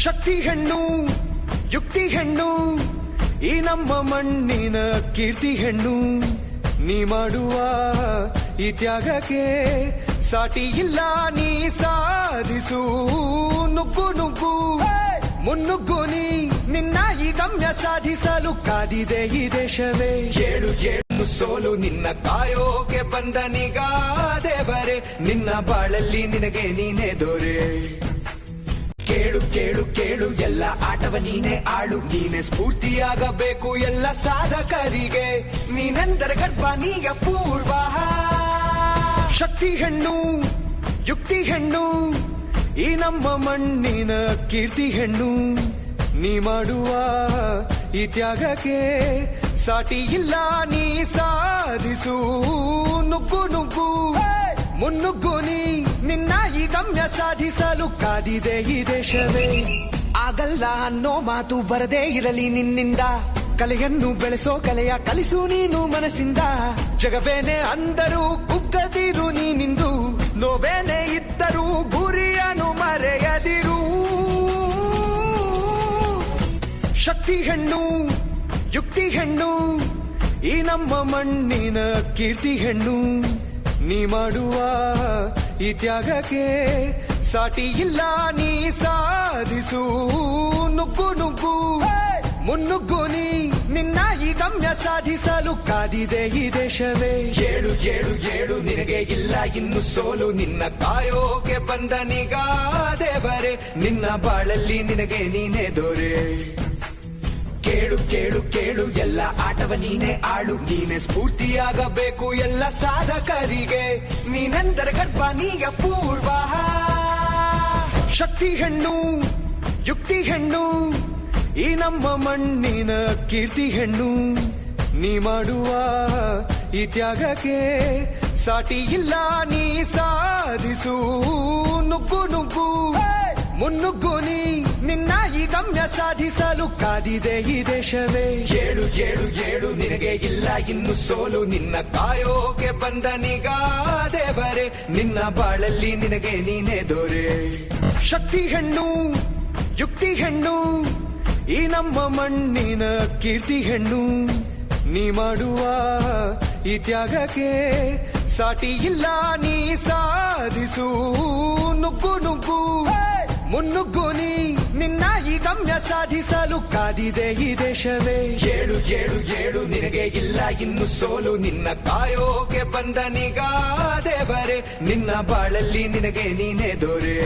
ಶಕ್ತಿ ಹೆಣ್ಣು ಯುಕ್ತಿ ಹೆಣ್ಣು ಈ ನಮ್ಮ ಮಣ್ಣಿನ ಕೀರ್ತಿ ಹೆಣ್ಣು ನೀ ಮಾಡುವ ಈ ತ್ಯಾಗಕ್ಕೆ ಸಾಟಿ ಇಲ್ಲ ನೀ ಸಾಧಿಸು ನುಗ್ಗು ನುಗ್ಗು ಮುನ್ನುಗ್ಗು ನೀ ನಿನ್ನ ಈ ಗಮ್ಯ ಸಾಧಿಸಲು ಕಾದಿದೆ ಈ ದೇಶವೇ ಏಳು ಏಳು ಸೋಲು ನಿನ್ನ ಕಾಯೋಕೆ ಬಂದ ನಿಗಾ ದೇವರೇ ನಿನ್ನ ಬಾಳಲ್ಲಿ ನಿನಗೆ ನೀನೇ ದೊರೆ ಕೇಳು ಕೇಳು ಕೇಳು ಎಲ್ಲ ಆಟವ ನೀನೇ ಆಳು ನೀನೆ ಸ್ಫೂರ್ತಿಯಾಗಬೇಕು ಎಲ್ಲ ಸಾಧಕರಿಗೆ ನೀನೆಂದರೆ ಗರ್ಭ ನೀಗ ಪೂರ್ವ ಶಕ್ತಿ ಹೆಣ್ಣು ಯುಕ್ತಿ ಹೆಣ್ಣು ಈ ನಮ್ಮ ಮಣ್ಣಿನ ಕೀರ್ತಿ ಹೆಣ್ಣು ನೀ ಮಾಡುವ ಈ ತ್ಯಾಗಕ್ಕೆ ಸಾಟಿ ಇಲ್ಲ ನೀ ಸಾಧಿಸು ನುಗ್ಗು ನುಗ್ಗು ಮುನ್ನುಗ್ಗು ನೀ ನಿನ್ನ ಈ ಗಮ್ಯ ಸಾಧಿಸಲು ಕಾದಿದೆ ಈ ದೇಶವೇ ಆಗಲ್ಲ ಅನ್ನೋ ಮಾತು ಬರದೇ ಇರಲಿ ನಿನ್ನಿಂದ ಕಲೆಯನ್ನು ಬೆಳೆಸೋ ಕಲೆಯ ಕಲಿಸು ನೀನು ಮನಸ್ಸಿಂದ ಜಗವೇನೆ ಅಂದರೂ ಕುಗ್ಗದಿರು ನೀನಿಂದು ನೋವೇನೆ ಇದ್ದರೂ ಗುರಿಯನ್ನು ಮರೆಯದಿರು ಶಕ್ತಿ ಹೆಣ್ಣು ಯುಕ್ತಿ ಹೆಣ್ಣು ಈ ನಮ್ಮ ಮಣ್ಣಿನ ಕೀರ್ತಿ ಹೆಣ್ಣು ನೀ ಮಾಡುವ ಈ ತ್ಯಾಗಕ್ಕೆ ಸಾಟಿ ಇಲ್ಲ ನೀ ಸಾಧಿಸು ನುಗ್ಗು ನುಗ್ಗು ಮುನ್ನುಗ್ಗು ನೀ ನಿನ್ನ ಈ ಗಮ್ಯ ಸಾಧಿಸಲು ಕಾದಿದೆ ಈ ದೇಶವೇ ಏಳು ಏಳು ಏಳು ನಿನಗೆ ಇಲ್ಲ ಇನ್ನು ಸೋಲು ನಿನ್ನ ಕಾಯೋಕೆ ಬಂದ ನಿಗಾ ದೇವರೇ ನಿನ್ನ ಬಾಳಲ್ಲಿ ನಿನಗೆ ನೀನೇ ದೊರೆ ಕೇಳು ಕೇಳು ಕೇಳು ಎಲ್ಲ ಆಟವ ನೀನೇ ಆಳು ನೀನೆ ಸ್ಫೂರ್ತಿಯಾಗಬೇಕು ಎಲ್ಲ ಸಾಧಕರಿಗೆ ನೀನೆಂದರೆ ಗರ್ಭ ನೀಗ ಪೂರ್ವ ಶಕ್ತಿ ಹೆಣ್ಣು ಯುಕ್ತಿ ಹೆಣ್ಣು ಈ ನಮ್ಮ ಮಣ್ಣಿನ ಕೀರ್ತಿ ಹೆಣ್ಣು ನೀ ಮಾಡುವ ಈ ತ್ಯಾಗಕ್ಕೆ ಸಾಟಿ ಇಲ್ಲ ನೀ ಸಾಧಿಸು ನುಗ್ಗು ನುಗ್ಗು ಮುನ್ನುಗ್ಗು ನೀ ನಿನ್ನ ಈ ಗಮ್ಯ ಸಾಧಿಸಲು ಕಾದಿದೆ ಈ ದೇಶವೇ ಏಳು ಏಳು ಏಳು ನಿನಗೆ ಇಲ್ಲ ಇನ್ನು ಸೋಲು ನಿನ್ನ ಕಾಯೋಕೆ ಬಂದ ನಿಗಾ ದೇವರೇ ನಿನ್ನ ಬಾಳಲ್ಲಿ ನಿನಗೆ ನೀನೇ ದೊರೆ ಶಕ್ತಿ ಹೆಣ್ಣು ಯುಕ್ತಿ ಹೆಣ್ಣು ಈ ನಮ್ಮ ಮಣ್ಣಿನ ಕೀರ್ತಿ ಹೆಣ್ಣು ನೀ ಮಾಡುವ ಈ ತ್ಯಾಗಕ್ಕೆ ಸಾಟಿ ಇಲ್ಲ ನೀ ಸಾಧಿಸು ನುಗ್ಗು ನುಗ್ಗು ಮುನ್ನುಗ್ಗು ನೀ ನಿನ್ನ ಈ ಗಮ್ಯ ಸಾಧಿಸಲು ಕಾದಿದೆ ಈ ದೇಶವೇ ಏಳು ಏಳು ಏಳು ನಿನಗೆ ಇಲ್ಲ ಇನ್ನು ಸೋಲು ನಿನ್ನ ಕಾಯೋಕೆ ಬಂದ ನಿಗಾ ದೇವರೇ ನಿನ್ನ ಬಾಳಲ್ಲಿ ನಿನಗೆ ನೀನೇ ದೊರೆ